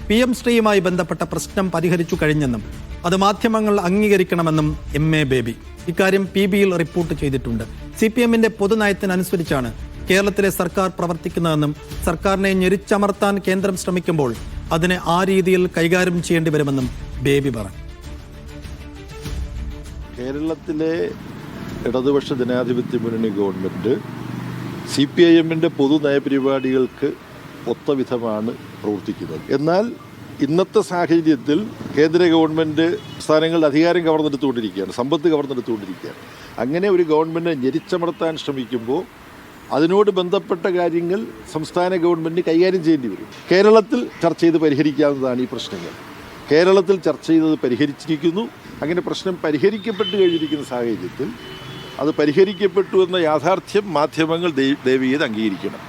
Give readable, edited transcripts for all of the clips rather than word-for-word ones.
PM ശ്രീയുമായി ബന്ധപ്പെട്ട പ്രശ്നം പരിഹരിച്ചു കഴിഞ്ഞെന്നും അത് മാധ്യമങ്ങൾ അംഗീകരിക്കണമെന്നും MA ബേബി. ഇക്കാര്യം PBയിൽ റിപ്പോർട്ട് ചെയ്തിട്ടുണ്ട്. CPMന്റെ പൊതുനയത്തിനനുസരിച്ചാണ് കേരളത്തിലെ സർക്കാർ പ്രവർത്തിക്കുന്നതെന്നും സർക്കാരിനെ ഞെരിച്ചമർത്താൻ കേന്ദ്രം ശ്രമിക്കുമ്പോൾ അതിനെ ആ രീതിയിൽ കൈകാര്യം ചെയ്യേണ്ടി വരുമെന്നും ബേബി പറഞ്ഞു. കേരളത്തിലെ ഇടതുപക്ഷ ജനാധിപത്യ മുന്നണി ഗവൺമെൻറ് CPIMന്റെ പൊതു നയപരിപാടികൾക്ക് ഒത്തവിധമാണ് പ്രവർത്തിക്കുന്നത്. എന്നാൽ ഇന്നത്തെ സാഹചര്യത്തിൽ കേന്ദ്ര ഗവൺമെൻറ് സംസ്ഥാനങ്ങളുടെ അധികാരം കവർന്നെടുത്തുകൊണ്ടിരിക്കുകയാണ്, സമ്പത്ത് കവർന്നെടുത്തുകൊണ്ടിരിക്കുകയാണ്. അങ്ങനെ ഒരു ഗവൺമെൻറ് ഞെരിച്ചമർത്താൻ ശ്രമിക്കുമ്പോൾ അതിനോട് ബന്ധപ്പെട്ട കാര്യങ്ങൾ സംസ്ഥാന ഗവൺമെൻറ് കൈകാര്യം ചെയ്യേണ്ടി വരും. കേരളത്തിൽ ചർച്ച ചെയ്ത് പരിഹരിക്കാവുന്നതാണ് ഈ പ്രശ്നങ്ങൾ. കേരളത്തിൽ ചർച്ച ചെയ്തത് പരിഹരിച്ചിരിക്കുന്നു. അങ്ങനെ പ്രശ്നം പരിഹരിക്കപ്പെട്ട് കഴിഞ്ഞിരിക്കുന്ന സാഹചര്യത്തിൽ അത് പരിഹരിക്കപ്പെട്ടു എന്ന യാഥാർത്ഥ്യം മാധ്യമങ്ങൾ ദയവ് അംഗീകരിക്കണം.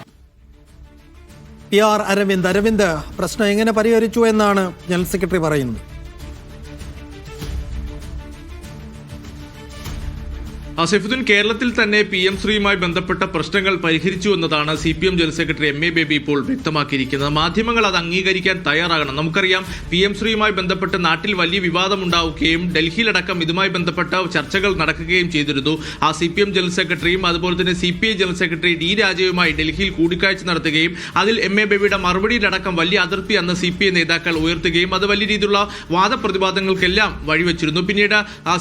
PR അരവിന്ദ് പ്രശ്നം എങ്ങനെ പരിഹരിച്ചു എന്നാണ് ജനറൽ സെക്രട്ടറി പറയുന്നത്. സൈഫുദ്ദീൻ, കേരളത്തിൽ തന്നെ PM ശ്രീയുമായി ബന്ധപ്പെട്ട പ്രശ്നങ്ങൾ പരിഹരിച്ചു എന്നതാണ് CPM general secretary MA baby ഇപ്പോൾ വ്യക്തമാക്കിയിരിക്കുന്നത്. മാധ്യമങ്ങൾ അത് അംഗീകരിക്കാൻ തയ്യാറാകണം. നമുക്കറിയാം, PM ശ്രീയുമായി ബന്ധപ്പെട്ട് നാട്ടിൽ വലിയ വിവാദമുണ്ടാവുകയും ഡൽഹിയിലടക്കം ഇതുമായി ബന്ധപ്പെട്ട ചർച്ചകൾ നടക്കുകയും ചെയ്തിരുന്നു. ആ CPM ജനറൽ സെക്രട്ടറിയും അതുപോലെ തന്നെ CPI ജനറൽ സെക്രട്ടറി D രാജയുമായി ഡൽഹിയിൽ കൂടിക്കാഴ്ച നടത്തുകയും അതിൽ MA ബേബിയുടെ മറുപടിയിലടക്കം വലിയ അതിർത്തി അന്ന് CPI നേതാക്കൾ ഉയർത്തുകയും അത് വലിയ രീതിയിലുള്ള വാദപ്രതിവാദങ്ങൾക്കെല്ലാം വഴിവെച്ചിരുന്നു. പിന്നീട്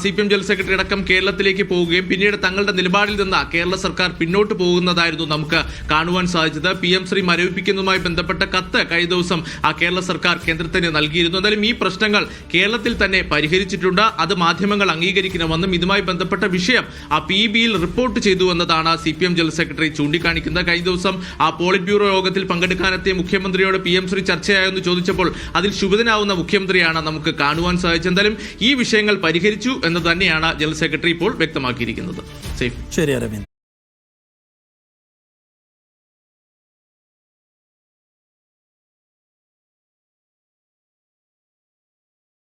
CPM ജനറൽ സെക്രട്ടറി അടക്കം കേരളത്തിലേക്ക് പോവുകയും പിന്നീട് തങ്ങളുടെ നിലപാടിൽ നിന്ന് കേരള സർക്കാർ പിന്നോട്ട് പോകുന്നതായിരുന്നു നമുക്ക് കാണുവാൻ സാധിച്ചത്. PM ശ്രീ മരവിപ്പിക്കുന്നതുമായി ബന്ധപ്പെട്ട കത്ത് കഴിഞ്ഞ ദിവസം കേരള സർക്കാർ കേന്ദ്രത്തിന് നൽകിയിരുന്നു. എന്നാലും ഈ പ്രശ്നങ്ങൾ കേരളത്തിൽ തന്നെ പരിഹരിച്ചിട്ടുണ്ട്. അത് മാധ്യമങ്ങൾ അംഗീകരിക്കണമെന്നും ഇതുമായി ബന്ധപ്പെട്ട വിഷയം PBയിൽ റിപ്പോർട്ട് ചെയ്തു എന്നതാണ് CPM ജനറൽ സെക്രട്ടറി ചൂണ്ടിക്കാണിക്കുന്നത്. കഴിഞ്ഞ ദിവസം പോളിറ്റ് ബ്യൂറോ യോഗത്തിൽ പങ്കെടുക്കാനെത്തിയ മുഖ്യമന്ത്രിയോട് PM ശ്രീ ചർച്ചയായെന്ന് ചോദിച്ചപ്പോൾ അതിൽ ശുഭിതനാവുന്ന മുഖ്യമന്ത്രിയാണ് നമുക്ക് കാണുവാൻ സാധിച്ചത്. എന്തായാലും ഈ വിഷയങ്ങൾ പരിഹരിച്ചു എന്ന് തന്നെയാണ് ജനറൽ സെക്രട്ടറി ഇപ്പോൾ വ്യക്തമാക്കിയിരിക്കുന്നത്. ശരി അരവിന്ദ്.